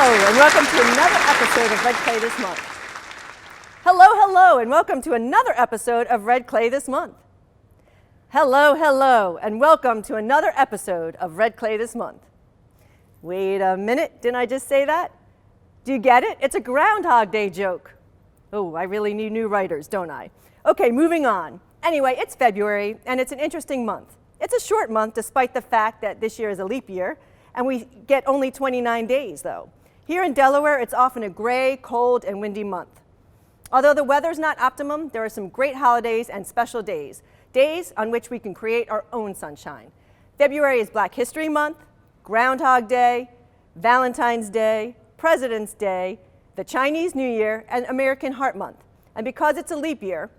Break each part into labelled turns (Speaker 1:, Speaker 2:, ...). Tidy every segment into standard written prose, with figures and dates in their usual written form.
Speaker 1: Hello, and welcome to another episode of Red Clay This Month. Hello, and welcome to another episode of Red Clay This Month. Hello, and welcome to another episode of Red Clay This Month. Wait a minute, didn't I just say that? Do you get it? It's a Groundhog Day joke. Oh, I really need new writers, don't I? Okay, moving on. Anyway, it's February, and it's an interesting month. It's a short month, despite the fact that this year is a leap year, and we get only 29 days, though. Here in Delaware, it's often a gray, cold, and windy month. Although the weather's not optimum, there are some great holidays and special days on which we can create our own sunshine. February is Black History Month, Groundhog Day, Valentine's Day, President's Day, the Chinese New Year, and American Heart Month. And because it's a leap year,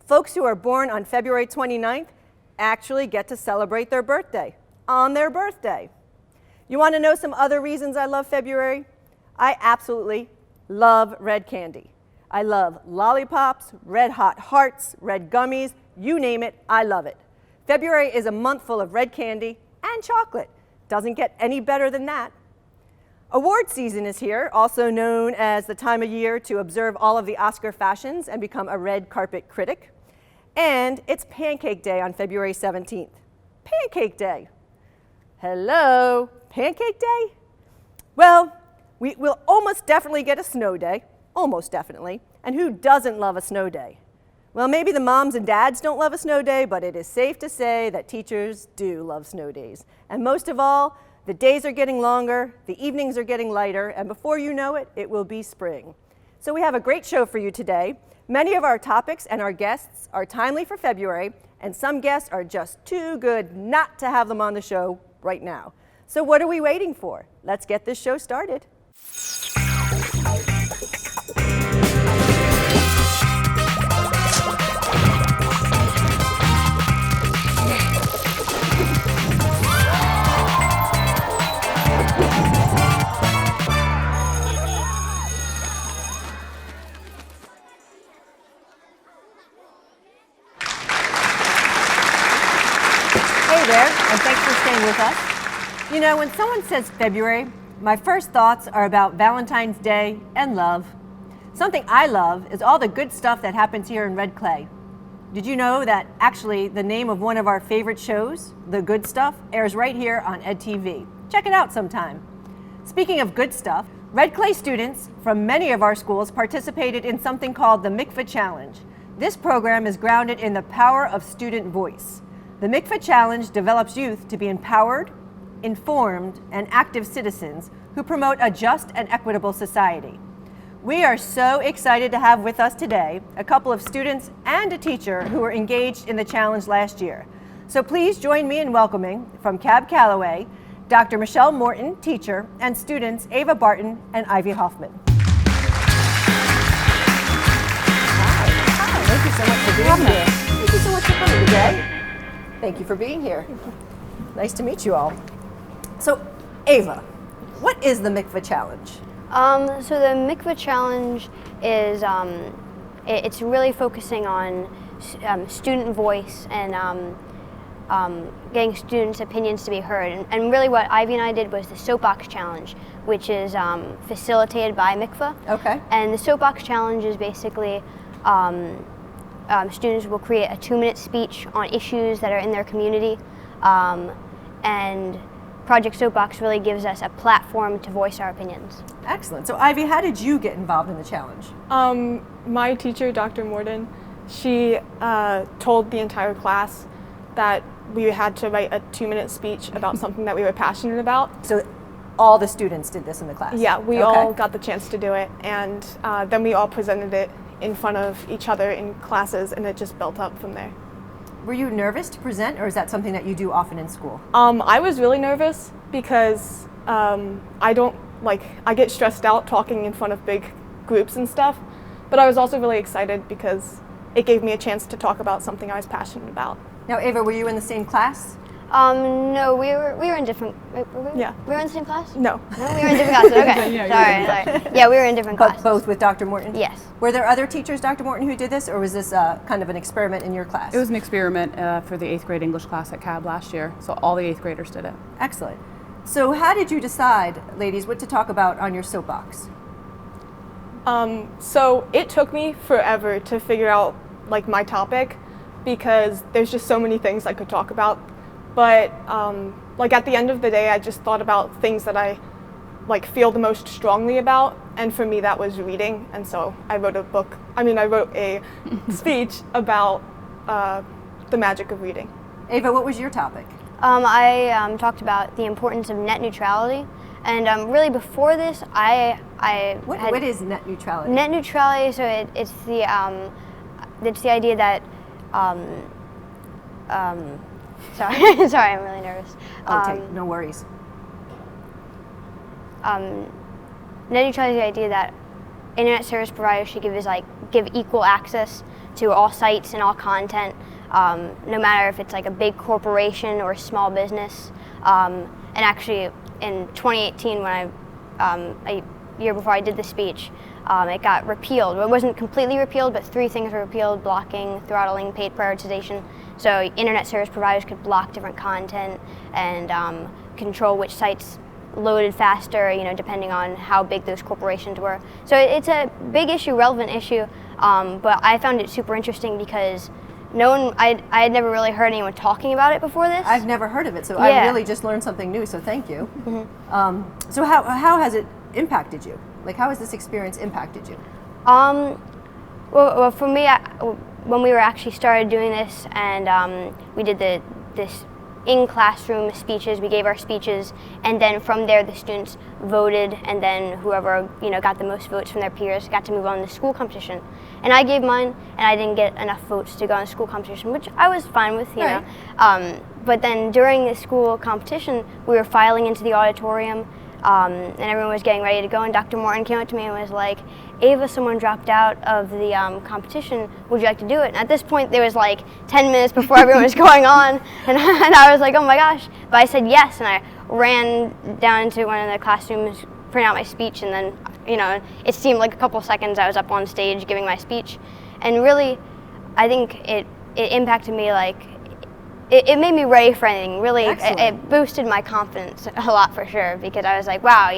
Speaker 1: folks who are born on February 29th actually get to celebrate their birthday on their birthday. You want to know some other reasons I love February? I absolutely love red candy. I love lollipops, red hot hearts, red gummies, you name it, I love it. February is a month full of red candy and chocolate. Doesn't get any better than that. Award season is here, also known as the time of year to observe all of the Oscar fashions and become a red carpet critic. And it's Pancake Day on February 17th. Pancake Day. Hello, Pancake Day? Well, we will almost definitely get a snow day, almost definitely. And who doesn't love a snow day? Well, maybe the moms and dads don't love a snow day, but it is safe to say that teachers do love snow days. And most of all, the days are getting longer, the evenings are getting lighter, and before you know it, it will be spring. So we have a great show for you today. Many of our topics and our guests are timely for February, and some guests are just too good not to have them on the show right now. So what are we waiting for? Let's get this show started. Hey there, and thanks for staying with us. You know, when someone says February, my first thoughts are about Valentine's Day and love. Something I love is all the good stuff that happens here in Red Clay. Did you know that actually the name of one of our favorite shows, The Good Stuff, airs right here on EDtv? Check it out sometime. Speaking of good stuff, Red Clay students from many of our schools participated in something called the Mikva Challenge. This program is grounded in the power of student voice. The Mikva Challenge develops youth to be empowered, informed, and active citizens who promote a just and equitable society. We are so excited to have with us today a couple of students and a teacher who were engaged in the challenge last year. So please join me in welcoming, from Cab Calloway, Dr. Michelle Morton, teacher, and students Ava Barton and Ivy Hoffman. Hi, thank you so much for being here. Thank you so much for coming today. Thank you for being here. Nice to meet you all. So, Ava, what is the Mikva Challenge?
Speaker 2: So the Mikva Challenge is it's really focusing on student voice and getting students' opinions to be heard. And really, what Ivy and I did was the Soapbox Challenge, which is facilitated by Mikva.
Speaker 1: Okay.
Speaker 2: And the Soapbox Challenge is basically students will create a 2-minute speech on issues that are in their community, and Project Soapbox really gives us a platform to voice our opinions.
Speaker 1: Excellent. So Ivy, how did you get involved in the challenge?
Speaker 3: My teacher, Dr. Morton, she told the entire class that we had to write a 2-minute speech about something that we were passionate about.
Speaker 1: So all the students did this in the class?
Speaker 3: Yeah, we all got the chance to do it, and then we all presented it in front of each other in classes, and it just built up from there.
Speaker 1: Were you nervous to present, or is that something that you do often in school?
Speaker 3: I was really nervous because I get stressed out talking in front of big groups and stuff, but I was also really excited because it gave me a chance to talk about something I was passionate about.
Speaker 1: Now, Ava, were you in the same class?
Speaker 2: No, we were in different.
Speaker 3: Yeah.
Speaker 2: We were in the same class?
Speaker 3: No.
Speaker 2: No, we were in different classes. Okay. Sorry. Yeah, we were in different classes.
Speaker 1: Both with Dr. Morton?
Speaker 2: Yes.
Speaker 1: Were there other teachers, Dr. Morton, who did this, or was this kind of an experiment in your class?
Speaker 4: It was an experiment for the 8th grade English class at Cab last year, so all the 8th graders did it.
Speaker 1: Excellent. So how did you decide, ladies, what to talk about on your soapbox?
Speaker 3: So it took me forever to figure out like my topic because there's just so many things I could talk about. But like at the end of the day, I just thought about things that I like feel the most strongly about, and for me that was reading. And so I wrote a speech about the magic of reading.
Speaker 1: Ava, what was your topic?
Speaker 2: I talked about the importance of net neutrality, and really before this,
Speaker 1: What is net neutrality?
Speaker 2: Net neutrality. So it's the idea that sorry, sorry, I'm really nervous.
Speaker 1: Okay, no worries.
Speaker 2: Net neutrality is the idea that internet service providers should give equal access to all sites and all content, no matter if it's like a big corporation or a small business. And actually, in 2018, when a year before I did the speech, it got repealed. It wasn't completely repealed, but 3 things were repealed: blocking, throttling, paid prioritization. So internet service providers could block different content and control which sites loaded faster, depending on how big those corporations were. So it's a big issue, relevant issue, but I found it super interesting because I had never really heard anyone talking about it before this.
Speaker 1: I've never heard of it, so
Speaker 2: Yeah.
Speaker 1: I really just learned something new, so thank you. So how has it impacted you? Like, how has this experience impacted you?
Speaker 2: Well, for me, when we were actually started doing this, and we did this in-classroom speeches, we gave our speeches, and then from there the students voted, and then whoever got the most votes from their peers got to move on to the school competition. And I gave mine, and I didn't get enough votes to go on the school competition, which I was fine with, you know. But then during the school competition, we were filing into the auditorium, and everyone was getting ready to go, and Dr. Morton came up to me and was like, "Ava, someone dropped out of the competition. Would you like to do it?" And at this point, there was like 10 minutes before everyone was going on, and I was like, "Oh my gosh!" But I said yes, and I ran down into one of the classrooms, print out my speech, and then it seemed like a couple seconds I was up on stage giving my speech, and really, I think it impacted me like. It made me ready for anything. Really, it boosted my confidence a lot for sure, because I was like, wow,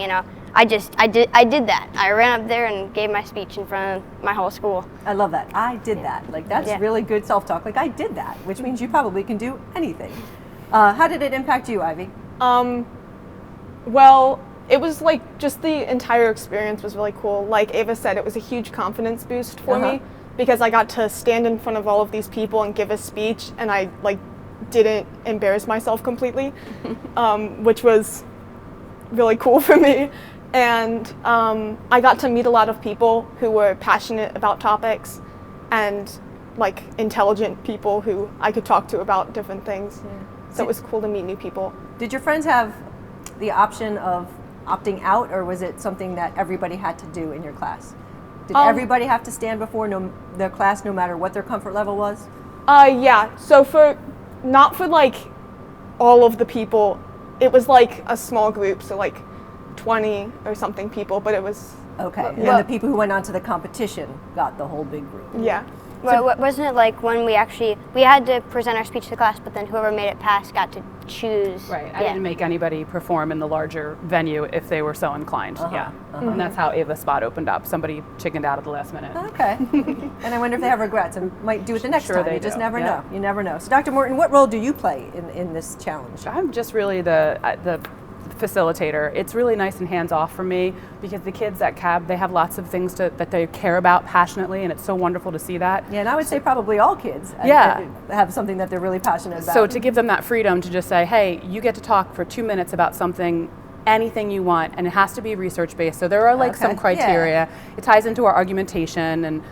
Speaker 2: I did that. I ran up there and gave my speech in front of my whole school.
Speaker 1: I love that. I did that. Like, that's really good self-talk. Like, I did that, which means you probably can do anything. How did it impact you, Ivy?
Speaker 3: Well, it was like just the entire experience was really cool. Like Ava said, it was a huge confidence boost for me because I got to stand in front of all of these people and give a speech, and I didn't embarrass myself completely, which was really cool for me. And I got to meet a lot of people who were passionate about topics and intelligent people who I could talk to about different things. So it was cool to meet new people.
Speaker 1: Did your friends have the option of opting out, or was it something that everybody had to do in your class? Did everybody have to stand before their class no matter what their comfort level was?
Speaker 3: Yeah, so not for all of the people, it was a small group, so 20 or something people, but it was...
Speaker 1: Okay, and then the people who went on to the competition got the whole big group.
Speaker 3: Yeah.
Speaker 2: Well, wasn't it like when we had to present our speech to the class, but then whoever made it pass got to choose?
Speaker 4: Right, I didn't make anybody perform in the larger venue if they were so inclined, And that's how Ava's spot opened up. Somebody chickened out at the last minute.
Speaker 1: Okay. And I wonder if they have regrets and might do it the next time.
Speaker 4: They
Speaker 1: You just
Speaker 4: do.
Speaker 1: never know. You never know. So Dr. Morton, what role do you play in this challenge?
Speaker 4: I'm just really the facilitator. It's really nice and hands-off for me because the kids at Cab, they have lots of things that they care about passionately, and it's so wonderful to see that.
Speaker 1: Yeah, and I would say probably all kids have something that they're really passionate about.
Speaker 4: So to give them that freedom to just say, hey, you get to talk for 2 minutes about something, anything you want, and it has to be research-based. So there are some criteria. Yeah. It ties into our argumentation, and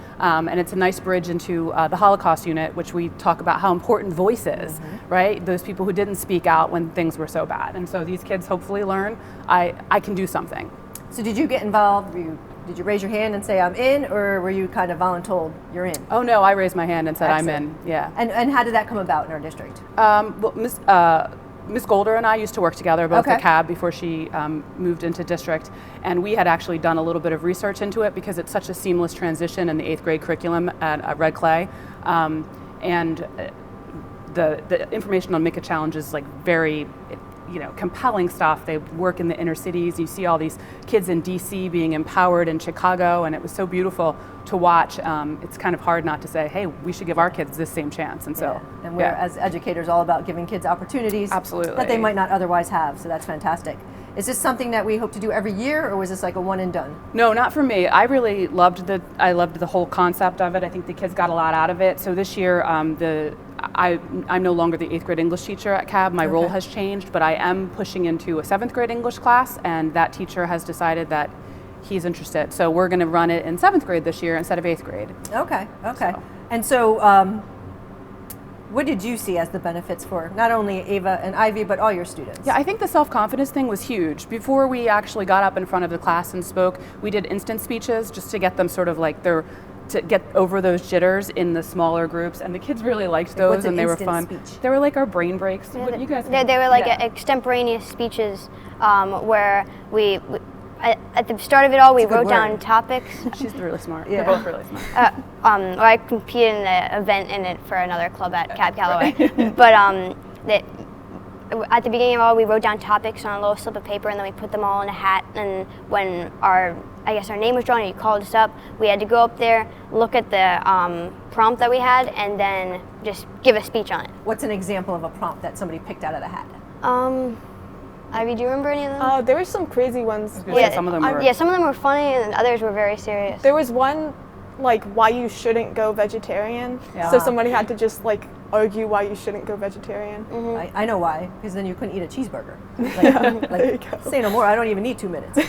Speaker 4: it's a nice bridge into the Holocaust unit, which we talk about how important voice is, right? Those people who didn't speak out when things were so bad. And so these kids hopefully learn, I can do something.
Speaker 1: So did you get involved? Did you raise your hand and say I'm in, or were you kind of voluntold you're in?
Speaker 4: Oh no, I raised my hand and said
Speaker 1: Excellent.
Speaker 4: I'm in, yeah.
Speaker 1: And how did that come about in our district?
Speaker 4: Miss Golder and I used to work together both at Cab before she moved into district, and we had actually done a little bit of research into it because it's such a seamless transition in the 8th grade curriculum at Red Clay, and the information on Mikva Challenge is very, compelling stuff. They work in the inner cities. You see all these kids in DC being empowered in Chicago, and it was so beautiful to watch. It's kind of hard not to say, hey, we should give our kids this same chance. And so,
Speaker 1: and we're as educators all about giving kids opportunities
Speaker 4: Absolutely.
Speaker 1: that they might not otherwise have. So that's fantastic. Is this something that we hope to do every year, or was this like a one and done?
Speaker 4: No, not for me. I really loved the whole concept of it. I think the kids got a lot out of it. So this year, I'm no longer the 8th grade English teacher at Cab. My role has changed, but I am pushing into a 7th grade English class, and that teacher has decided that he's interested. So we're going to run it in 7th grade this year instead of 8th grade.
Speaker 1: Okay. And so, what did you see as the benefits for not only Ava and Ivy, but all your students?
Speaker 4: Yeah, I think the self-confidence thing was huge. Before we actually got up in front of the class and spoke, we did instant speeches just to get them sort of like to get over those jitters in the smaller groups, and the kids really liked those, and they were fun. They were like our brain breaks.
Speaker 2: Yeah,
Speaker 4: What you guys?
Speaker 2: They were like extemporaneous speeches where we at the start of it all, we wrote down topics.
Speaker 4: She's really smart.
Speaker 1: Yeah.
Speaker 4: They're both really smart.
Speaker 2: I competed in an event in it for another club at Cab Calloway. But at the beginning of all, we wrote down topics on a little slip of paper, and then we put them all in a hat. And when our name was drawn and you called us up, we had to go up there, look at the prompt that we had, and then just give a speech on it.
Speaker 1: What's an example of a prompt that somebody picked out of the hat?
Speaker 2: Ivy, do you remember any of them?
Speaker 3: There were some crazy ones.
Speaker 4: Some of them were.
Speaker 2: Yeah, some of them were funny, and others were very serious.
Speaker 3: There was one, like, why you shouldn't go vegetarian.
Speaker 4: Yeah.
Speaker 3: So somebody had to just, like, argue why you shouldn't go vegetarian.
Speaker 1: I know why, because then you couldn't eat a cheeseburger.
Speaker 3: There you go.
Speaker 1: Say no more, I don't even need 2 minutes.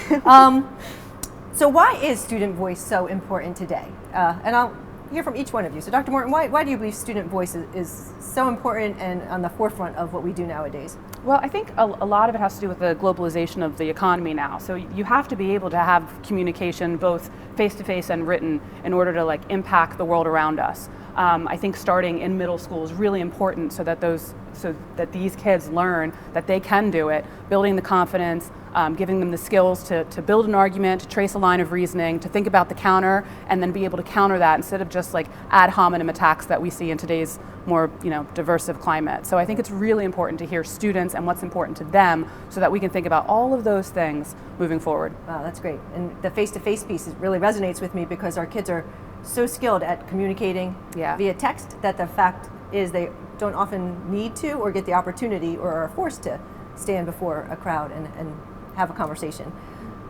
Speaker 1: So why is student voice so important today? And I'll hear from each one of you. So Dr. Morton, why do you believe student voice is so important and on the forefront of what we do nowadays?
Speaker 4: Well, I think a lot of it has to do with the globalization of the economy now. So you have to be able to have communication both face-to-face and written in order to impact the world around us. I think starting in middle school is really important so that these kids learn that they can do it, building the confidence, giving them the skills to build an argument, to trace a line of reasoning, to think about the counter, and then be able to counter that instead of just ad hominem attacks that we see in today's more diversive climate. So I think it's really important to hear students and what's important to them so that we can think about all of those things moving forward.
Speaker 1: Wow, that's great. And the face-to-face piece really resonates with me because our kids are so skilled at communicating via text that the fact is they don't often need to or get the opportunity or are forced to stand before a crowd and have a conversation.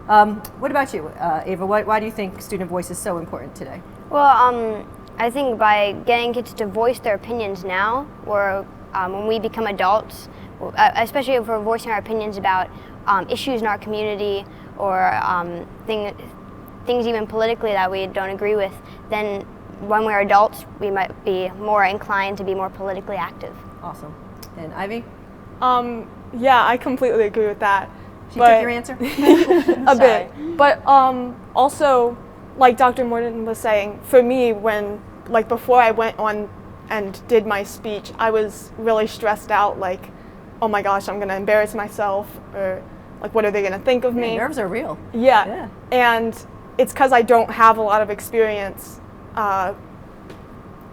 Speaker 1: What about you, Ava? Why do you think student voice is so important today?
Speaker 2: Well, I think by getting kids to voice their opinions now, or when we become adults, especially if we're voicing our opinions about issues in our community or things even politically that we don't agree with, then when we're adults, we might be more inclined to be more politically active.
Speaker 1: Awesome. And Ivy?
Speaker 3: Yeah, I completely agree with that.
Speaker 1: She took your answer?
Speaker 3: A bit. But also, like Dr. Morton was saying, for me, before I went on and did my speech, I was really stressed out, oh my gosh, I'm gonna embarrass myself, or what are they gonna think of me?
Speaker 1: Nerves are real.
Speaker 3: Yeah. And it's because I don't have a lot of experience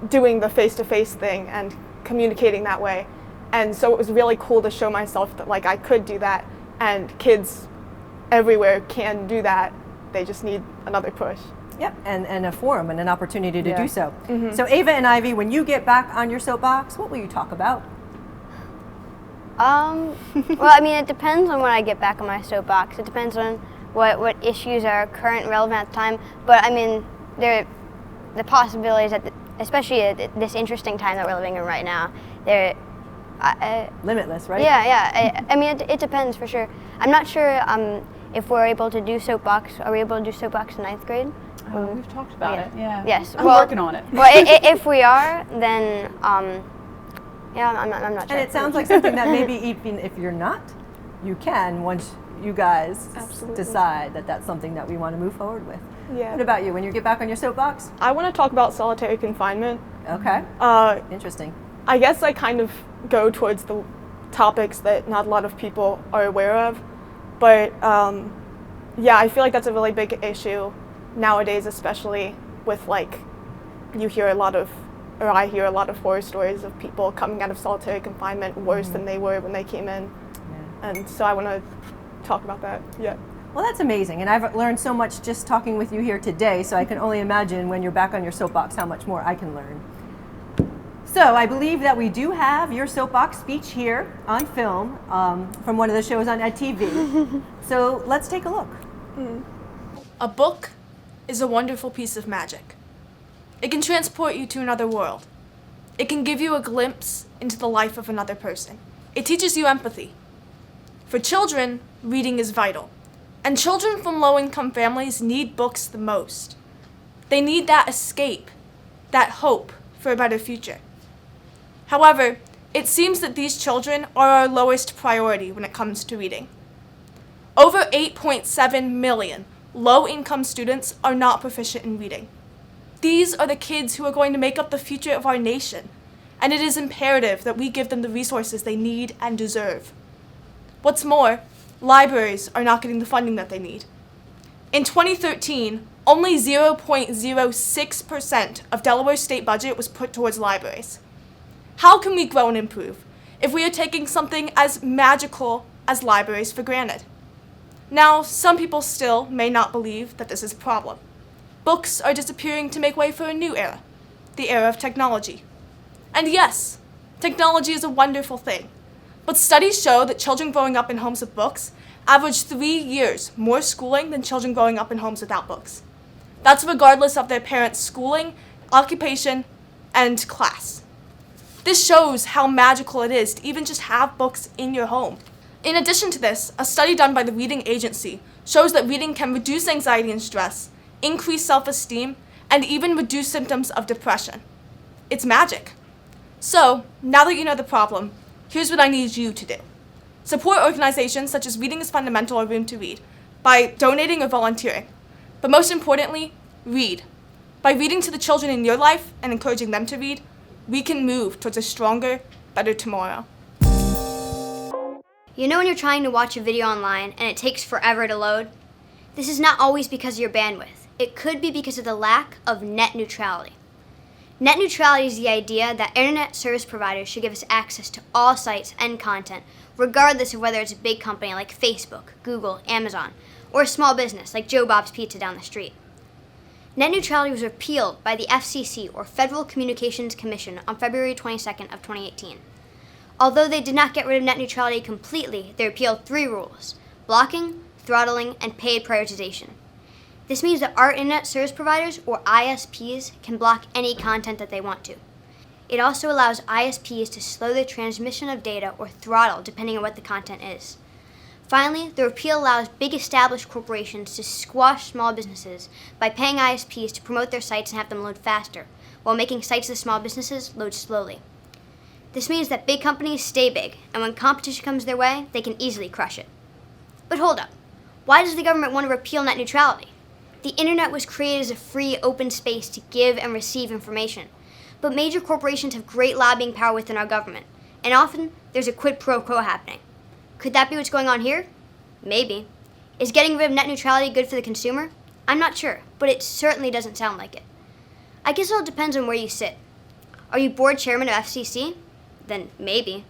Speaker 3: doing the face-to-face thing and communicating that way. And so it was really cool to show myself that I could do that, and kids everywhere can do that. They just need another push.
Speaker 1: Yep, and a forum and an opportunity to do so.
Speaker 3: Mm-hmm.
Speaker 1: So Ava and Ivy, when you get back on your soapbox, what will you talk about?
Speaker 2: Well, I mean, it depends on when I get back on my soapbox. It depends on what issues are current and relevant at the time. But I mean, the possibilities that, especially at this interesting time that we're living in right now, they're
Speaker 1: limitless, right?
Speaker 2: Yeah. I mean, it depends for sure. I'm not sure if we're able to do soapbox. Are we able to do soapbox in 9th grade?
Speaker 4: We've talked about it. Yeah.
Speaker 2: Yes.
Speaker 4: I'm working on it.
Speaker 2: Well, if we are, then I'm not sure.
Speaker 1: And it sounds like something that maybe even if you're not, you can once you guys decide that that's something that we want to move forward with.
Speaker 3: Yeah.
Speaker 1: What about you? When you get back on your soapbox?
Speaker 3: I want to talk about solitary confinement.
Speaker 1: Okay. Interesting.
Speaker 3: I guess I kind of go towards the topics that not a lot of people are aware of, but I feel like that's a really big issue nowadays, especially with I hear a lot of horror stories of people coming out of solitary confinement worse than they were when they came in. and so I want to talk about that. Yeah.
Speaker 1: Well, that's amazing, and I've learned so much just talking with you here today, so I can only imagine when you're back on your soapbox how much more I can learn. So I believe that we do have your soapbox speech here on film from one of the shows on EDtv. So let's take a look.
Speaker 5: A book is a wonderful piece of magic. It can transport you to another world. It can give you a glimpse into the life of another person. It teaches you empathy. For children, reading is vital. And children from low-income families need books the most. They need that escape, that hope for a better future. However, it seems that these children are our lowest priority when it comes to reading. Over 8.7 million low-income students are not proficient in reading. These are the kids who are going to make up the future of our nation, and it is imperative that we give them the resources they need and deserve. What's more, libraries are not getting the funding that they need. In 2013, only 0.06% of Delaware's state budget was put towards libraries. How can we grow and improve if we are taking something as magical as libraries for granted? Now, some people still may not believe that this is a problem. Books are disappearing to make way for a new era, the era of technology. And yes, technology is a wonderful thing. But studies show that children growing up in homes with books average 3 years more schooling than children growing up in homes without books. That's regardless of their parents' schooling, occupation, and class. This shows how magical it is to even just have books in your home. In addition to this, a study done by the Reading Agency shows that reading can reduce anxiety and stress, increase self-esteem, and even reduce symptoms of depression. It's magic. So, now that you know the problem, here's what I need you to do. Support organizations such as Reading is Fundamental or Room to Read by donating or volunteering. But most importantly, read. By reading to the children in your life and encouraging them to read, we can move towards a stronger, better tomorrow.
Speaker 2: You know when you're trying to watch a video online and it takes forever to load? This is not always because of your bandwidth. It could be because of the lack of net neutrality. Net neutrality is the idea that internet service providers should give us access to all sites and content, regardless of whether it's a big company like Facebook, Google, Amazon, or a small business like Joe Bob's Pizza down the street. Net neutrality was repealed by the FCC, or Federal Communications Commission, on February 22nd of 2018. Although they did not get rid of net neutrality completely, they repealed 3 rules: blocking, throttling, and paid prioritization. This means that our internet service providers, or ISPs, can block any content that they want to. It also allows ISPs to slow the transmission of data or throttle depending on what the content is. Finally, the repeal allows big established corporations to squash small businesses by paying ISPs to promote their sites and have them load faster, while making sites of small businesses load slowly. This means that big companies stay big, and when competition comes their way, they can easily crush it. But hold up. Why does the government want to repeal net neutrality? The internet was created as a free, open space to give and receive information. But major corporations have great lobbying power within our government, and often there's a quid pro quo happening. Could that be what's going on here? Maybe. Is getting rid of net neutrality good for the consumer? I'm not sure, but it certainly doesn't sound like it. I guess it all depends on where you sit. Are you board chairman of FCC? Then maybe.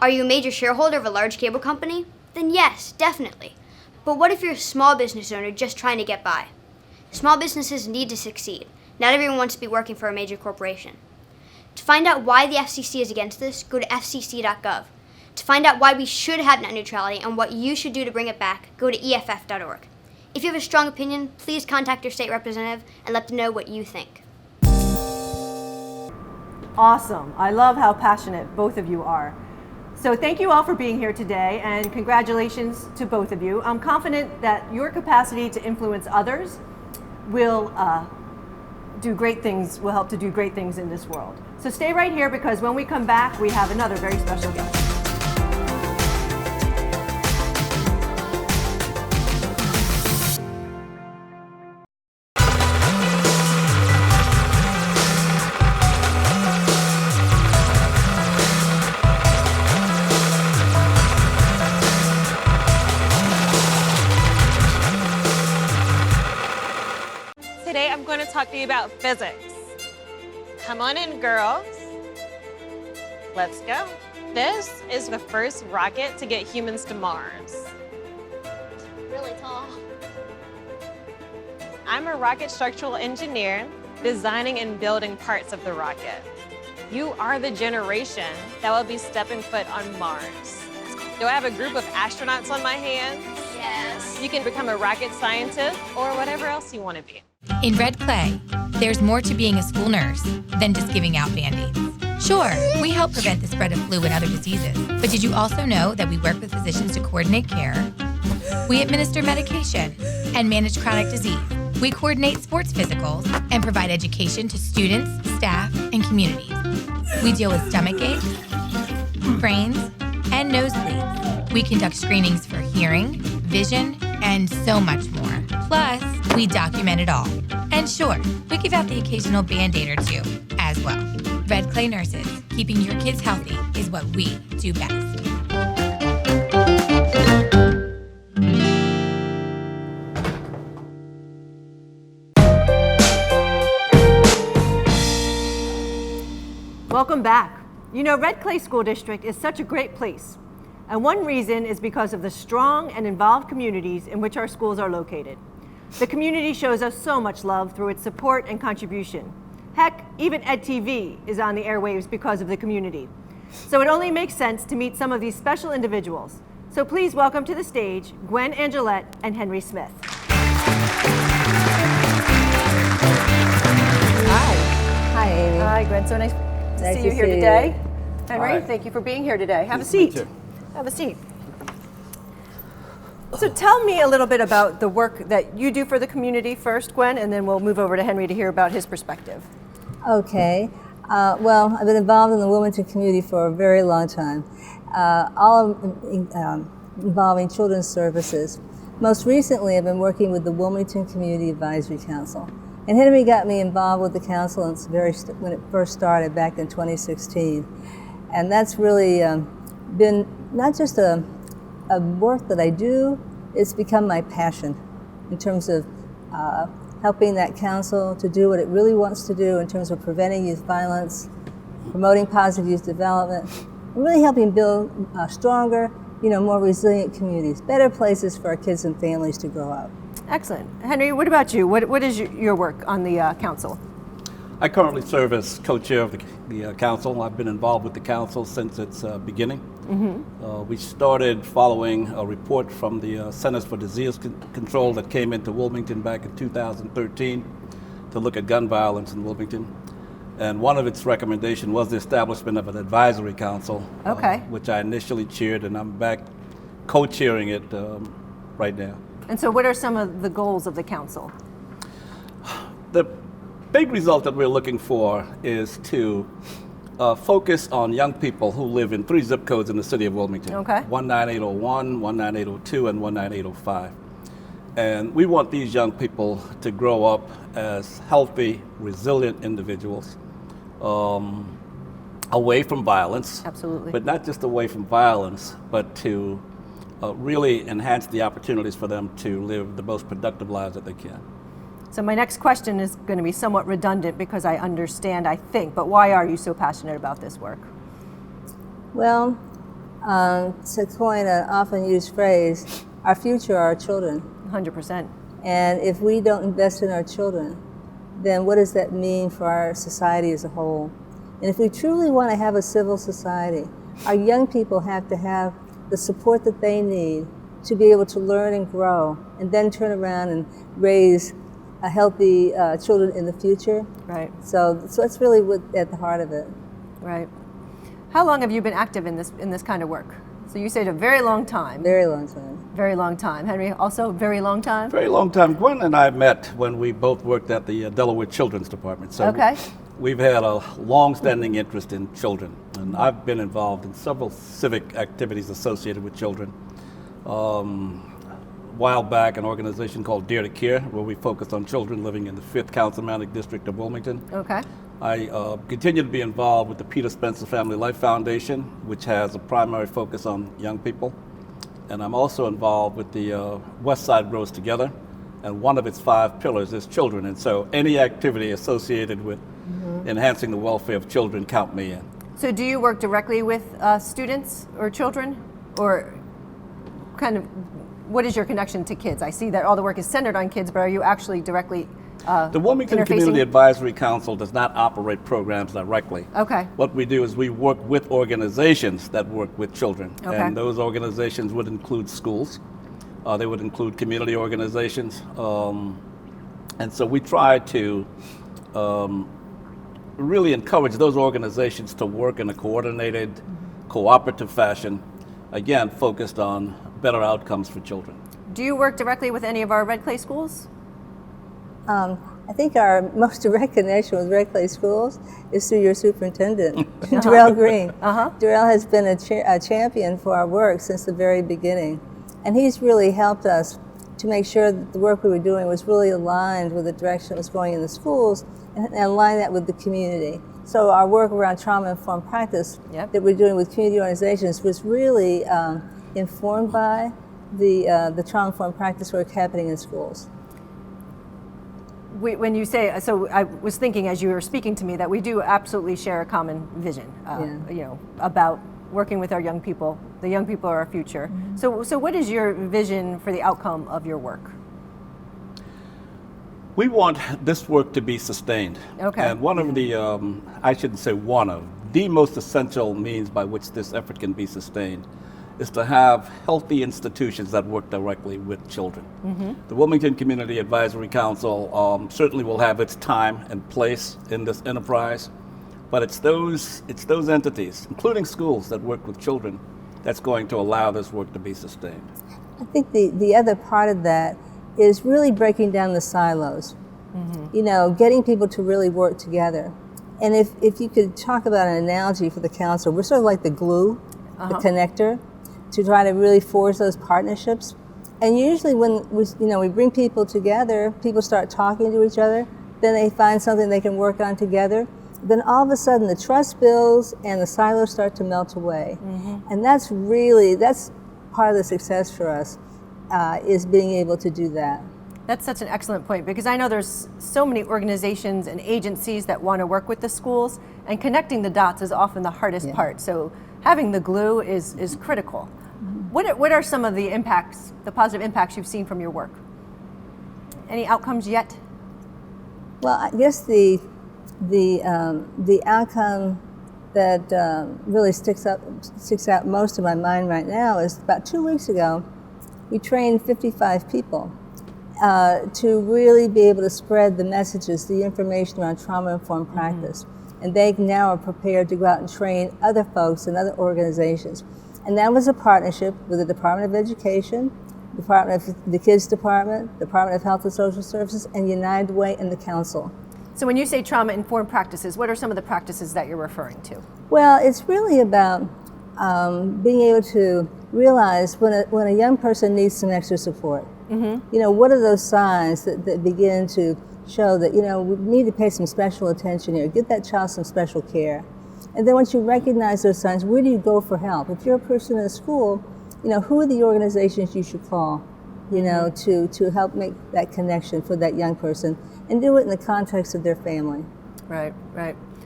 Speaker 2: Are you a major shareholder of a large cable company? Then yes, definitely. But what if you're a small business owner just trying to get by? Small businesses need to succeed. Not everyone wants to be working for a major corporation. To find out why the FCC is against this, go to fcc.gov. To find out why we should have net neutrality and what you should do to bring it back, go to EFF.org. If you have a strong opinion, please contact your state representative and let them know what you think.
Speaker 1: Awesome. I love how passionate both of you are. So thank you all for being here today, and congratulations to both of you. I'm confident that your capacity to influence others will do great things, will help to do great things in this world. So stay right here, because when we come back, we have another very special guest.
Speaker 6: Today I'm going to talk to you about physics. Come on in, girls. Let's go. This is the first rocket to get humans to Mars.
Speaker 2: Really tall.
Speaker 6: I'm a rocket structural engineer, designing and building parts of the rocket. You are the generation that will be stepping foot on Mars. Do I have a group of astronauts on my hands?
Speaker 2: Yes.
Speaker 6: You can become a rocket scientist or whatever else you want to be.
Speaker 7: In Red Clay, there's more to being a school nurse than just giving out Band-Aids. Sure, we help prevent the spread of flu and other diseases, but did you also know that we work with physicians to coordinate care? We administer medication and manage chronic disease. We coordinate sports physicals and provide education to students, staff, and communities. We deal with stomach aches, sprains, and nosebleeds. We conduct screenings for hearing, vision, and so much more. Plus, we document it all. And sure, we give out the occasional Band-Aid or two as well. Red Clay Nurses, keeping your kids healthy is what we do best.
Speaker 1: Welcome back. You know, Red Clay School District is such a great place. And one reason is because of the strong and involved communities in which our schools are located. The community shows us so much love through its support and contribution. Heck, even EDtv is on the airwaves because of the community. So it only makes sense to meet some of these special individuals. So please welcome to the stage Gwen Angalet and Henry Smith. Hi.
Speaker 8: Hi, Amy.
Speaker 1: Hi, Gwen. So nice to
Speaker 8: Nice
Speaker 1: see
Speaker 8: to
Speaker 1: you here
Speaker 8: see you.
Speaker 1: today. Henry,
Speaker 9: Hi.
Speaker 1: thank you for being here today. Have a
Speaker 9: Nice to meet
Speaker 1: seat.
Speaker 9: you.
Speaker 1: Have a seat. So tell me a little bit about the work that you do for the community first, Gwen, and then we'll move over to Henry to hear about his perspective.
Speaker 8: Okay. Well, I've been involved in the Wilmington community for a very long time, involving children's services. Most recently, I've been working with the Wilmington Community Advisory Council. And Henry got me involved with the council when it first started back in 2016. And that's really been not just a work that I do, it's become my passion in terms of helping that council to do what it really wants to do in terms of preventing youth violence, promoting positive youth development, and really helping build stronger, more resilient communities, better places for our kids and families to grow up.
Speaker 1: Excellent. Henry, what about you? What is your work on the council?
Speaker 9: I currently serve as co-chair of the council. I've been involved with the council since its beginning. Mm-hmm. We started following a report from the Centers for Disease Control that came into Wilmington back in 2013 to look at gun violence in Wilmington. And one of its recommendations was the establishment of an advisory council, which I initially chaired, and I'm back co-chairing it right now.
Speaker 1: And so what are some of the goals of the council?
Speaker 9: The big result that we're looking for is to focus on young people who live in 3 zip codes in the city of Wilmington. 19801, 19802, and 19805. And we want these young people to grow up as healthy, resilient individuals, away from violence.
Speaker 1: Absolutely.
Speaker 9: But not just away from violence, but to really enhance the opportunities for them to live the most productive lives that they can.
Speaker 1: So my next question is going to be somewhat redundant because I understand, I think, but why are you so passionate about this work?
Speaker 8: Well, to coin an often used phrase, our future are our children.
Speaker 1: 100%.
Speaker 8: And if we don't invest in our children, then what does that mean for our society as a whole? And if we truly want to have a civil society, our young people have to have the support that they need to be able to learn and grow, and then turn around and raise a healthy children in the future.
Speaker 1: Right.
Speaker 8: So that's really at the heart of it.
Speaker 1: Right. How long have you been active in this kind of work? So you said a very long time.
Speaker 8: Very long time.
Speaker 1: Very long time. Henry, also very long time?
Speaker 9: Very long time. Gwen and I met when we both worked at the Delaware Children's Department. So we've had a long-standing interest in children, and I've been involved in several civic activities associated with children. A while back, an organization called Dare to Care, where we focused on children living in the 5th Councilmanic District of Wilmington. I continue to be involved with the Peter Spencer Family Life Foundation, which has a primary focus on young people. And I'm also involved with the West Side Grows Together, and one of its 5 pillars is children. And so any activity associated with enhancing the welfare of children, count me in.
Speaker 1: So do you work directly with students or children, or kind of what is your connection to kids? I see that all the work is centered on kids, but are you actually directly
Speaker 9: the Wilmington Community Advisory Council does not operate programs directly.
Speaker 1: Okay.
Speaker 9: What we do is we work with organizations that work with children.
Speaker 1: Okay.
Speaker 9: And those organizations would include schools. They would include community organizations. And so we try to really encourage those organizations to work in a coordinated, cooperative fashion, again, focused on better outcomes for children.
Speaker 1: Do you work directly with any of our Red Clay schools?
Speaker 8: I think our most direct connection with Red Clay Schools is through your superintendent, Darrell Green. Darrell has been a champion for our work since the very beginning. And he's really helped us to make sure that the work we were doing was really aligned with the direction that was going in the schools and align that with the community. So our work around trauma-informed practice that we're doing with community organizations was really informed by the trauma-informed practice work happening in schools.
Speaker 1: When you say, so I was thinking as you were speaking to me that we do absolutely share a common vision, you know, about working with our young people. The young people are our future. So what is your vision for the outcome of your work?
Speaker 9: We want this work to be sustained.
Speaker 1: Okay.
Speaker 9: And one of the, I shouldn't say one of, the most essential means by which this effort can be sustained is to have healthy institutions that work directly with children. The Wilmington Community Advisory Council certainly will have its time and place in this enterprise, but it's those entities, including schools that work with children, that's going to allow this work to be sustained.
Speaker 8: I think the other part of that is really breaking down the silos. You know, getting people to really work together. And if you could talk about an analogy for the council, we're sort of like the glue, the connector, to try to really forge those partnerships. And usually when we bring people together, people start talking to each other, then they find something they can work on together. Then all of a sudden the trust builds and the silos start to melt away. And that's part of the success for us, is being able to do that.
Speaker 1: That's such an excellent point, because I know there's so many organizations and agencies that want to work with the schools, and connecting the dots is often the hardest part. So having the glue is critical. What are some of the impacts, the positive impacts you've seen from your work? Any outcomes yet?
Speaker 8: Well, I guess the outcome that really sticks out most in my mind right now is about 2 weeks ago, we trained 55 people to really be able to spread the messages, the information around trauma-informed practice. And they now are prepared to go out and train other folks and other organizations. And that was a partnership with the Department of Education, the Kids Department, Department of Health and Social Services, and United Way and the Council.
Speaker 1: So when you say trauma-informed practices, what are some of the practices that you're referring to?
Speaker 8: Well, it's really about being able to realize when a young person needs some extra support. You know, what are those signs that begin to show that, you know, we need to pay some special attention here, give that child some special care. And then once you recognize those signs, where do you go for help? If you're a person in a school, you know, who are the organizations you should call, you know, to help make that connection for that young person, and do it in the context of their family.
Speaker 1: Right.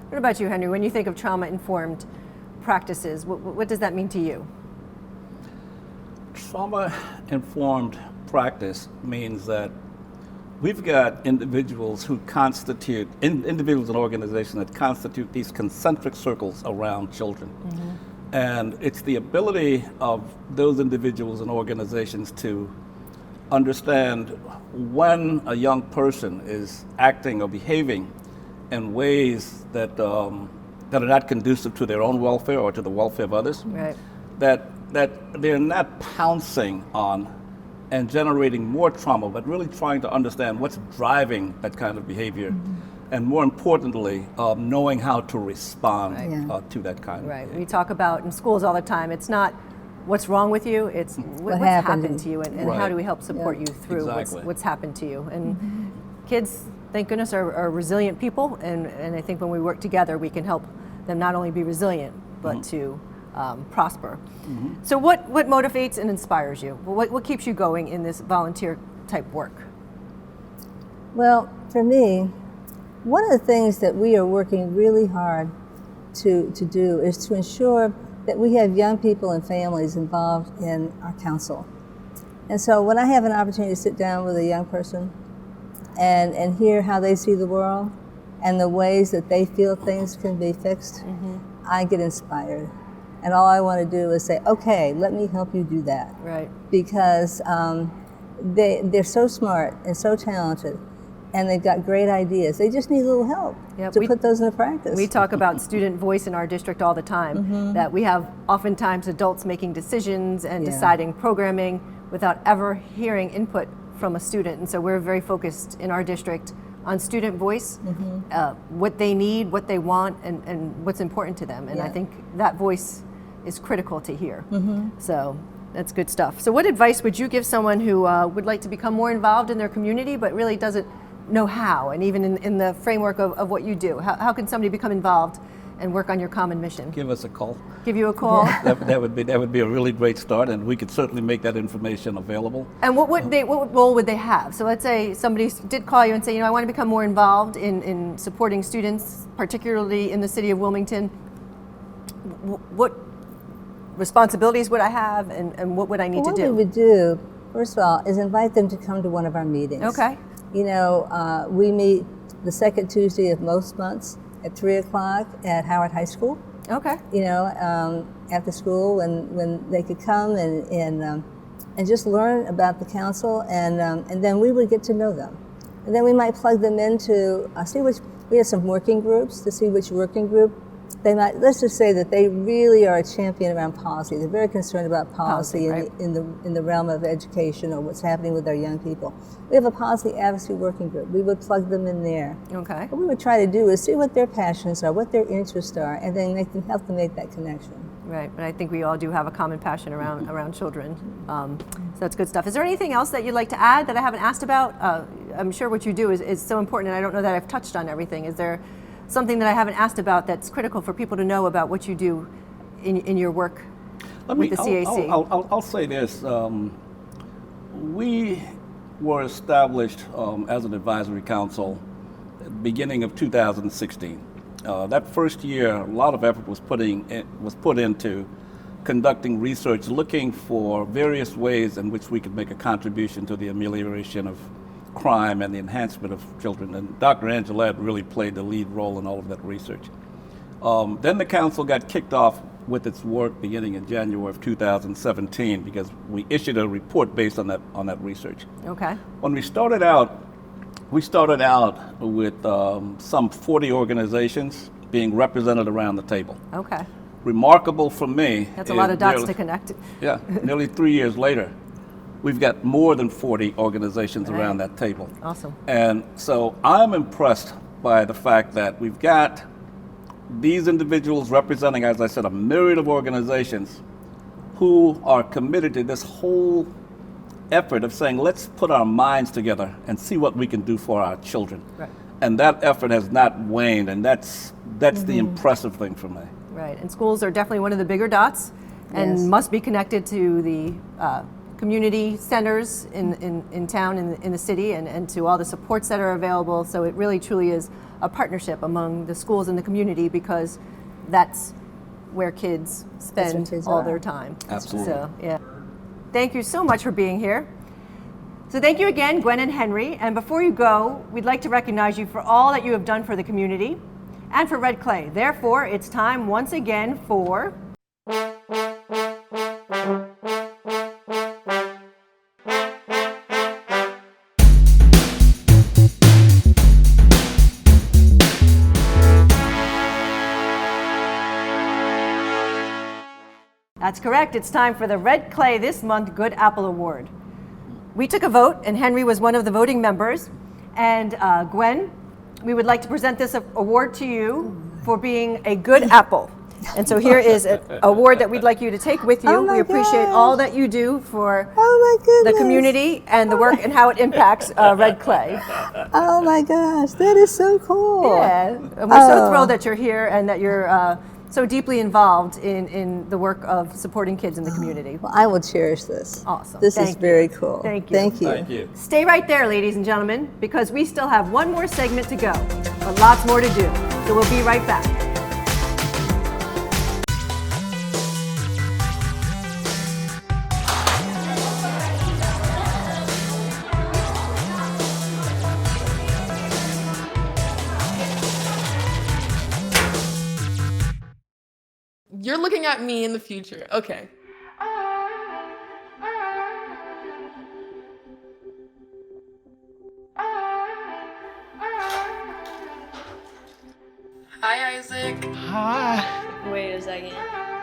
Speaker 1: What about you, Henry? When you think of trauma-informed practices, what does that mean to you?
Speaker 9: Trauma-informed practice means that we've got individuals individuals and organizations that constitute these concentric circles around children. And it's the ability of those individuals and organizations to understand when a young person is acting or behaving in ways that are not conducive to their own welfare or to the welfare of others. That they're not pouncing on and generating more trauma, but really trying to understand what's driving that kind of behavior, and more importantly, knowing how to respond to that kind of behavior.
Speaker 1: We talk about in schools all the time, it's not what's wrong with you, it's what's happened to you, and how do we help support you through what's happened to you. And kids, thank goodness, are resilient people, and I think when we work together, we can help them not only be resilient, but to prosper. So what motivates and inspires you? What keeps you going in this volunteer type work?
Speaker 8: Well, for me, one of the things that we are working really hard to do is to ensure that we have young people and families involved in our council. And so when I have an opportunity to sit down with a young person and hear how they see the world and the ways that they feel things can be fixed, I get inspired. And all I want to do is say, okay, let me help you do that.
Speaker 1: Right.
Speaker 8: Because they're so smart and so talented, and they've got great ideas. They just need a little help to put those into practice.
Speaker 1: We talk about student voice in our district all the time, that we have oftentimes adults making decisions and deciding programming without ever hearing input from a student. And so we're very focused in our district on student voice, what they need, what they want, and what's important to them. And I think that voice is critical to hear. So that's good stuff. So what advice would you give someone who would like to become more involved in their community but really doesn't know how, and even in the framework of what you do? How can somebody become involved and work on your common mission?
Speaker 9: Give us a call.
Speaker 1: Give you a call?
Speaker 9: That would be a really great start, and we could certainly make that information available.
Speaker 1: And what role would they have? So let's say somebody did call you and say, you know, I want to become more involved in supporting students, particularly in the city of Wilmington. What responsibilities would I have, and what would I need to do?
Speaker 8: What we would do, first of all, is invite them to come to one of our meetings.
Speaker 1: Okay.
Speaker 8: You know, we meet the second Tuesday of most months at 3 o'clock at Howard High School.
Speaker 1: Okay.
Speaker 8: You know, after school, when they could come and just learn about the council, and then we would get to know them. And then we might plug them into, we have some working groups to see which working group they might, let's just say that they really are a champion around policy. They're very concerned about policy
Speaker 1: right.
Speaker 8: in the realm of education or what's happening with our young people. We have a policy advocacy working group. We would plug them in there.
Speaker 1: Okay.
Speaker 8: What we would try to do is see what their passions are, what their interests are, and then help them make that connection.
Speaker 1: Right, but I think we all do have a common passion around children. So that's good stuff. Is there anything else that you'd like to add that I haven't asked about? I'm sure what you do is so important, and I don't know that I've touched on everything. Is there something that I haven't asked about that's critical for people to know about what you do in your work with the CAC?
Speaker 9: I'll say this. We were established as an advisory council at the beginning of 2016. That first year, a lot of effort was put into conducting research, looking for various ways in which we could make a contribution to the amelioration of crime and the enhancement of children. And Dr. Angalet really played the lead role in all of that research. Then the council got kicked off with its work beginning in January of 2017 because we issued a report based on that research.
Speaker 1: Okay.
Speaker 9: When we started out with some 40 organizations being represented around the table.
Speaker 1: Okay.
Speaker 9: Remarkable for me.
Speaker 1: That's a lot of dots to connect.
Speaker 9: Yeah, nearly 3 years later, we've got more than 40 organizations around that table.
Speaker 1: Awesome.
Speaker 9: And so I'm impressed by the fact that we've got these individuals representing, as I said, a myriad of organizations who are committed to this whole effort of saying, let's put our minds together and see what we can do for our children. Right. And that effort has not waned, and that's the impressive thing for me.
Speaker 1: Right, and schools are definitely one of the bigger dots and must be connected to the community centers in town, in the city, and to all the supports that are available. So it really truly is a partnership among the schools and the community, because that's where kids spend all their time.
Speaker 9: Absolutely.
Speaker 1: So, yeah. Thank you so much for being here. So thank you again, Gwen and Henry. And before you go, we'd like to recognize you for all that you have done for the community and for Red Clay. Therefore, it's time once again for... That's correct. It's time for the Red Clay This Month Good Apple Award. We took a vote, and Henry was one of the voting members. And Gwen, we would like to present this award to you for being a good apple. And so here is an award that we'd like you to take with you. We appreciate all that you do for the community and the work and how it impacts Red Clay.
Speaker 8: Oh my gosh, that is so cool.
Speaker 1: Yeah, and we're so thrilled that you're here and that you're so deeply involved in the work of supporting kids in the community.
Speaker 8: Well, I will cherish this.
Speaker 1: Awesome.
Speaker 8: This is very cool.
Speaker 1: Thank you.
Speaker 8: Thank you.
Speaker 9: Thank you.
Speaker 1: Stay right there, ladies and gentlemen, because we still have one more segment to go, but lots more to do. So we'll be right back.
Speaker 10: You're looking at me in the future. Okay. Hi, Isaac.
Speaker 11: Hi. Wait a second.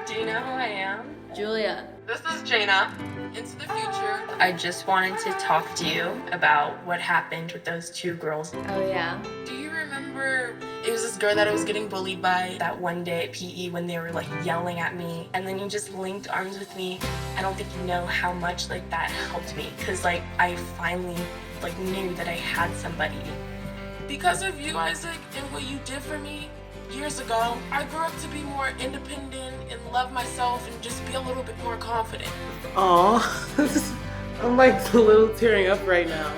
Speaker 10: Do you know who I am?
Speaker 11: Julia.
Speaker 10: This is Jaina. Into the future.
Speaker 12: I just wanted to talk to you about what happened with those two girls.
Speaker 11: Oh, yeah?
Speaker 10: Do you remember it was this girl that I was getting bullied by that one day at PE when they were like yelling at me, and then you just linked arms with me? I don't think you know how much like that helped me, because like I finally like knew that I had somebody. Because of you, Isaac, and what you did for me years ago, I grew up to be more independent and love myself and just be a little bit more confident.
Speaker 13: Aw, I'm like a little tearing up right now.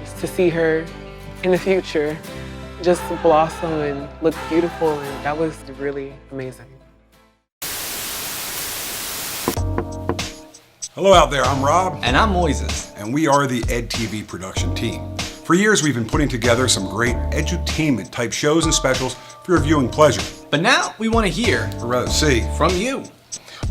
Speaker 13: Just to see her in the future just blossom and look beautiful, and that was really amazing.
Speaker 14: Hello out there, I'm Rob.
Speaker 15: And I'm Moises.
Speaker 14: And we are the EDtv production team. For years, we've been putting together some great edutainment type shows and specials for your viewing pleasure.
Speaker 15: But now we want to hear,
Speaker 14: or rather see,
Speaker 15: from you.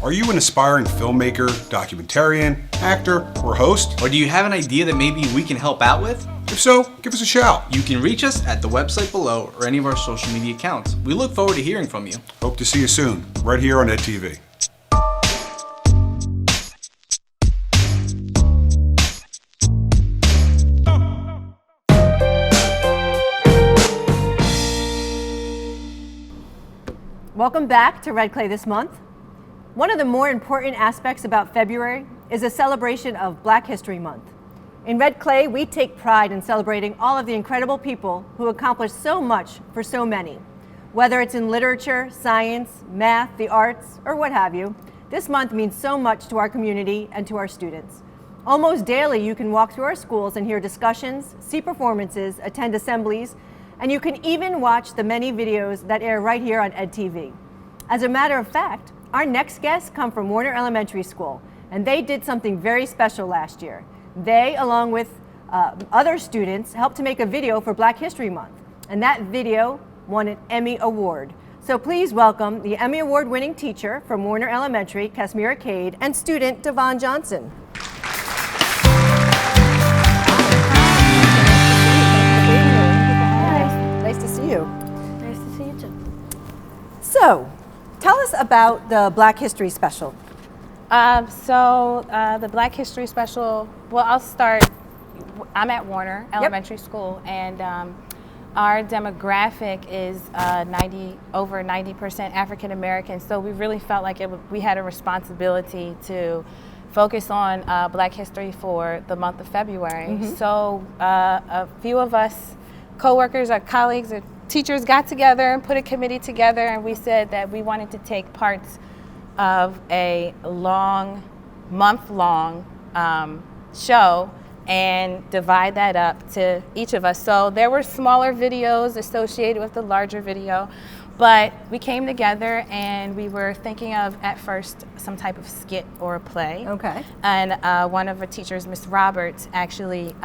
Speaker 14: Are you an aspiring filmmaker, documentarian, actor, or host?
Speaker 15: Or do you have an idea that maybe we can help out with?
Speaker 14: If so, give us a shout.
Speaker 15: You can reach us at the website below or any of our social media accounts. We look forward to hearing from you.
Speaker 14: Hope to see you soon, right here on EDtv.
Speaker 1: Welcome back to Red Clay This Month. One of the more important aspects about February is a celebration of Black History Month. In Red Clay, we take pride in celebrating all of the incredible people who accomplished so much for so many. Whether it's in literature, science, math, the arts, or what have you, this month means so much to our community and to our students. Almost daily, you can walk through our schools and hear discussions, see performances, attend assemblies, and you can even watch the many videos that air right here on EDtv. As a matter of fact, our next guests come from Warner Elementary School, and they did something very special last year. They, along with other students, helped to make a video for Black History Month, and that video won an Emmy Award. So please welcome the Emmy Award-winning teacher from Warner Elementary, Kasmira Cade, and student Devon Johnson. Nice to see you.
Speaker 2: Nice to see you too.
Speaker 1: So, tell us about the Black History Special.
Speaker 16: The Black History Special, well, I'll start. I'm at Warner Elementary School, and our demographic is over 90% African American. So we really felt like we had a responsibility to focus on Black history for the month of February.
Speaker 1: Mm-hmm.
Speaker 16: So a few of us, co-workers, our colleagues, our teachers got together and put a committee together, and we said that we wanted to take parts of a month-long show and divide that up to each of us. So there were smaller videos associated with the larger video, but we came together and we were thinking of, at first, some type of skit or a play.
Speaker 1: Okay.
Speaker 16: And one of our teachers, Miss Roberts, actually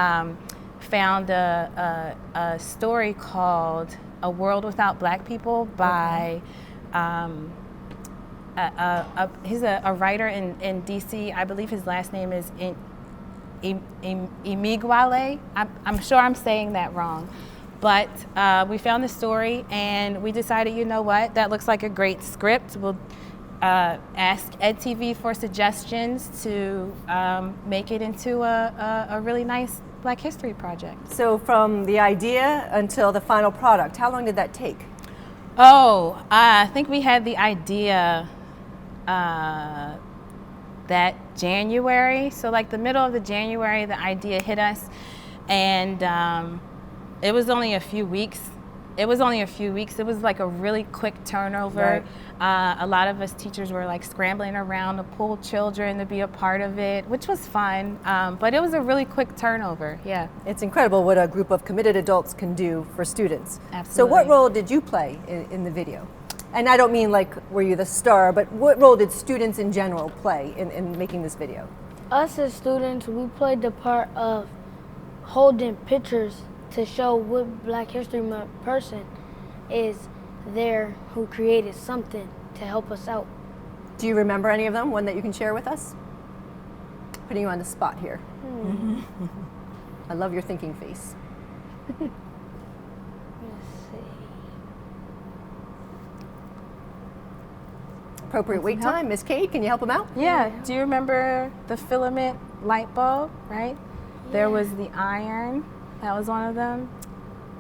Speaker 16: found a story called A World Without Black People by he's a writer in DC. I believe his last name is Imigwale. I'm sure I'm saying that wrong. But we found the story and we decided, you know what, that looks like a great script. We'll ask EDtv for suggestions to make it into a really nice Black History project.
Speaker 1: So from the idea until the final product, how long did that take?
Speaker 16: I think we had the idea that January. So like the middle of the January, the idea hit us, and it was only a few weeks. It was like a really quick turnover. Right. A lot of us teachers were like scrambling around to pull children to be a part of it, which was fun. But it was a really quick turnover, yeah.
Speaker 1: It's incredible what a group of committed adults can do for students.
Speaker 16: Absolutely.
Speaker 1: So what role did you play in the video? And I don't mean like, were you the star, but what role did students in general play in making this video?
Speaker 17: Us as students, we played the part of holding pictures to show what Black History Month person is there who created something to help us out.
Speaker 1: Do you remember any of them? One that you can share with us? Putting you on the spot here. I love your thinking face.
Speaker 17: Let's see.
Speaker 1: Appropriate wait time. Miss Cade, can you help him out?
Speaker 16: Yeah. Do you remember the filament light bulb, right? There was the iron. That was one of them.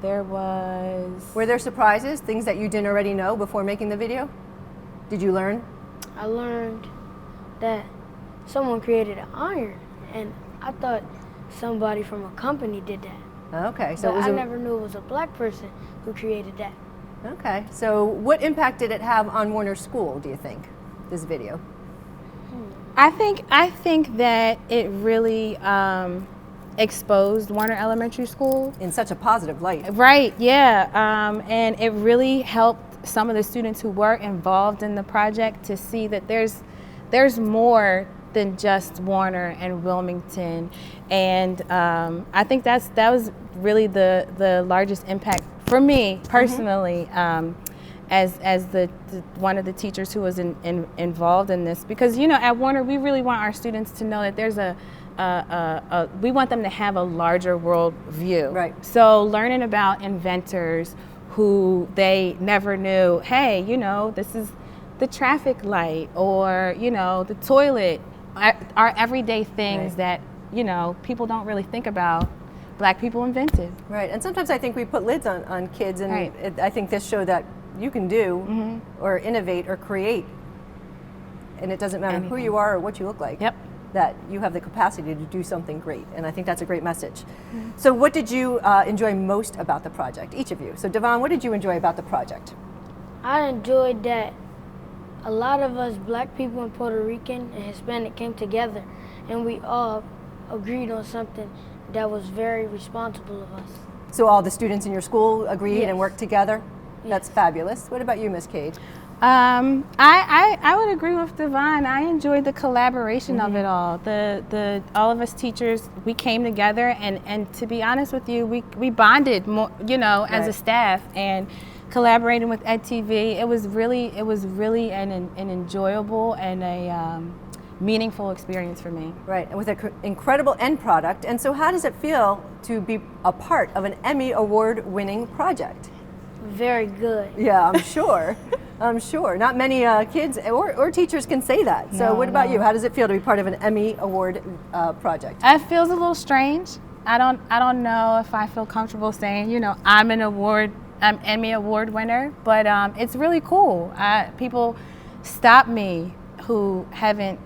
Speaker 16: There was...
Speaker 1: Were there surprises, things that you didn't already know before making the video? Did you learn?
Speaker 17: I learned that someone created an iron, and I thought somebody from a company did that.
Speaker 1: Okay, so
Speaker 17: but I never knew it was a black person who created that.
Speaker 1: Okay, so what impact did it have on Warner School, do you think, this video?
Speaker 16: I think that it really exposed Warner Elementary School
Speaker 1: in such a positive light.
Speaker 16: Right, yeah, and it really helped some of the students who were involved in the project to see that there's more than just Warner and Wilmington, and I think that was really the largest impact for me personally, as the one of the teachers who was involved in this, because at Warner we really want our students to know that there's we want them to have a larger world view.
Speaker 1: Right.
Speaker 16: So learning about inventors who they never knew, hey, this is the traffic light, or the toilet, are everyday things that people don't really think about. Black people invented.
Speaker 1: Right, and sometimes I think we put lids on kids, and I think this showed that you can do or innovate or create, and it doesn't matter who you are or what you look like.
Speaker 16: Yep.
Speaker 1: That you have the capacity to do something great, and I think that's a great message. So what did you enjoy most about the project, each of you? So Devon, what did you enjoy about the project?
Speaker 17: I enjoyed that a lot of us black people and Puerto Rican and Hispanic came together, and we all agreed on something that was very responsible of us.
Speaker 1: So all the students in your school agreed and worked together? Yes. That's fabulous. What about you, Miss Cade?
Speaker 16: I would agree with Devon. I enjoyed the collaboration of it all. The all of us teachers, we came together, and to be honest with you, we bonded more, as a staff, and collaborating with EDtv. It was really an enjoyable and a meaningful experience for me.
Speaker 1: Right, and with an incredible end product. And so how does it feel to be a part of an Emmy Award-winning project?
Speaker 17: Very good.
Speaker 1: Yeah, I'm sure. I'm sure. Not many kids or teachers can say that. So what about you? How does it feel to be part of an Emmy Award project?
Speaker 16: It feels a little strange. I don't know if I feel comfortable saying, I'm an Emmy Award winner, but it's really cool. People stop me who haven't.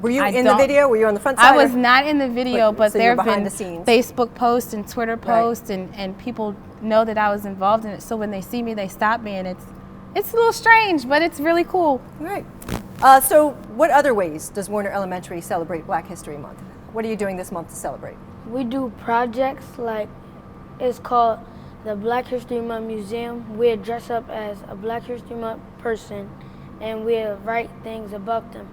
Speaker 1: Were you in the video? Were you on the front side?
Speaker 16: I was not in the video, but
Speaker 1: so
Speaker 16: there have been
Speaker 1: Facebook
Speaker 16: posts and Twitter posts, and people know that I was involved in it. So when they see me, they stop me, and it's a little strange, but it's really cool.
Speaker 1: Right. So what other ways does Warner Elementary celebrate Black History Month? What are you doing this month to celebrate?
Speaker 17: We do projects like, it's called the Black History Month Museum. We dress up as a Black History Month person, and we write things about them.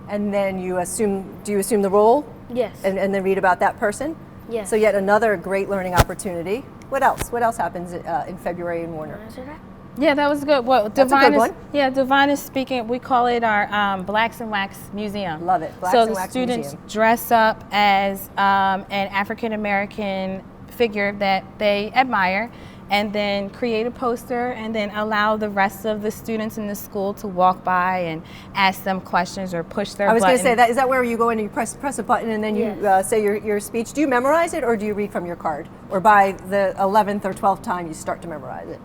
Speaker 1: And then do you assume the role?
Speaker 17: Yes.
Speaker 1: And then read about that person?
Speaker 17: Yes.
Speaker 1: So yet another great learning opportunity. What else? What else happens in February in Warner?
Speaker 17: Answer that?
Speaker 16: Yeah, that was good. Well,
Speaker 1: That's a good one.
Speaker 16: Yeah, Devon is speaking. We call it our Blacks and Wax Museum.
Speaker 1: Love it. Blacks
Speaker 16: so
Speaker 1: and
Speaker 16: the
Speaker 1: Wax
Speaker 16: students
Speaker 1: Museum.
Speaker 16: dress up as an African American figure that they admire, and then create a poster, and then allow the rest of the students in the school to walk by and ask them questions or push their button.
Speaker 1: I was going to say, that is that where you go in and you press a button and then you say your speech? Do you memorize it, or do you read from your card? Or by the 11th or 12th time you start to memorize it?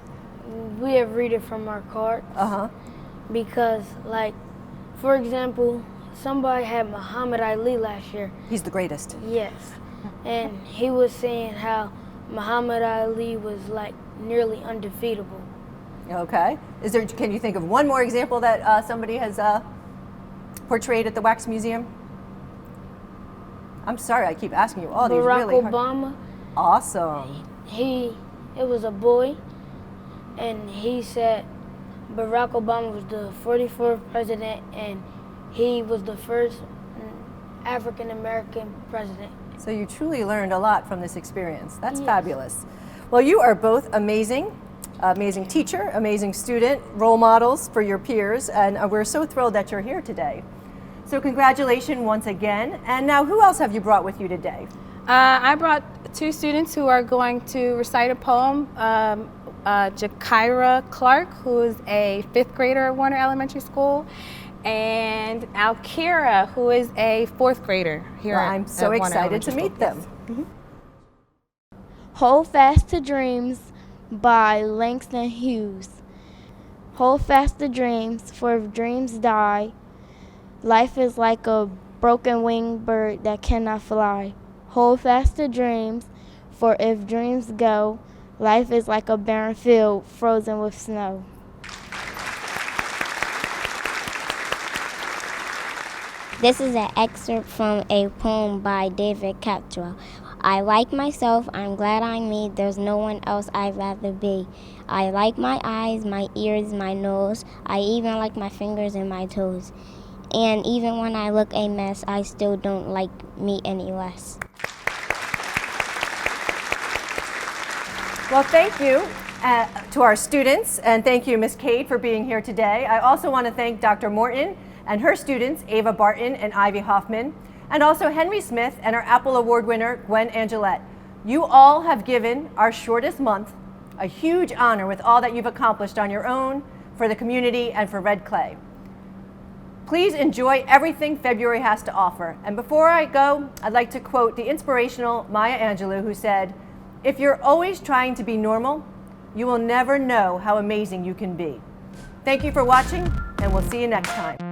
Speaker 17: We have read it from our cards. Because, like, for example, somebody had Muhammad Ali last year.
Speaker 1: He's the greatest.
Speaker 17: Yes. And he was saying how Muhammad Ali was like nearly undefeatable.
Speaker 1: Okay. Can you think of one more example that somebody has portrayed at the Wax Museum? I'm sorry, I keep asking you all these really hard.
Speaker 17: Obama.
Speaker 1: Awesome.
Speaker 17: It was a boy, and he said Barack Obama was the 44th president, and he was the first African American president.
Speaker 1: So you truly learned a lot from this experience. That's fabulous. Well, you are both amazing. amazing teacher, amazing student, role models for your peers, and we're so thrilled that you're here today. So congratulations once again. And now, who else have you brought with you today?
Speaker 16: I brought two students who are going to recite a poem. Gakyrah Clark, who is a 5th grader at Warner Elementary School, and Alkirah, who is a 4th grader here
Speaker 1: well, I'm so excited to meet them.
Speaker 16: Mm-hmm.
Speaker 18: Hold Fast to Dreams by Langston Hughes. Hold fast to dreams, for if dreams die, life is like a broken winged bird that cannot fly. Hold fast to dreams, for if dreams go, life is like a barren field frozen with snow.
Speaker 19: This is an excerpt from a poem by David Caldwell. I like myself, I'm glad I'm me, there's no one else I'd rather be. I like my eyes, my ears, my nose, I even like my fingers and my toes. And even when I look a mess, I still don't like me any less.
Speaker 1: Well, thank you to our students, and thank you, Ms. Cade, for being here today. I also want to thank Dr. Morton and her students, Ava Barton and Ivy Hoffman, and also Henry Smith and our Apple Award winner, Gwen Angalet. You all have given our shortest month a huge honor with all that you've accomplished on your own, for the community, and for Red Clay. Please enjoy everything February has to offer. And before I go, I'd like to quote the inspirational Maya Angelou, who said, "If you're always trying to be normal, you will never know how amazing you can be." Thank you for watching, and we'll see you next time.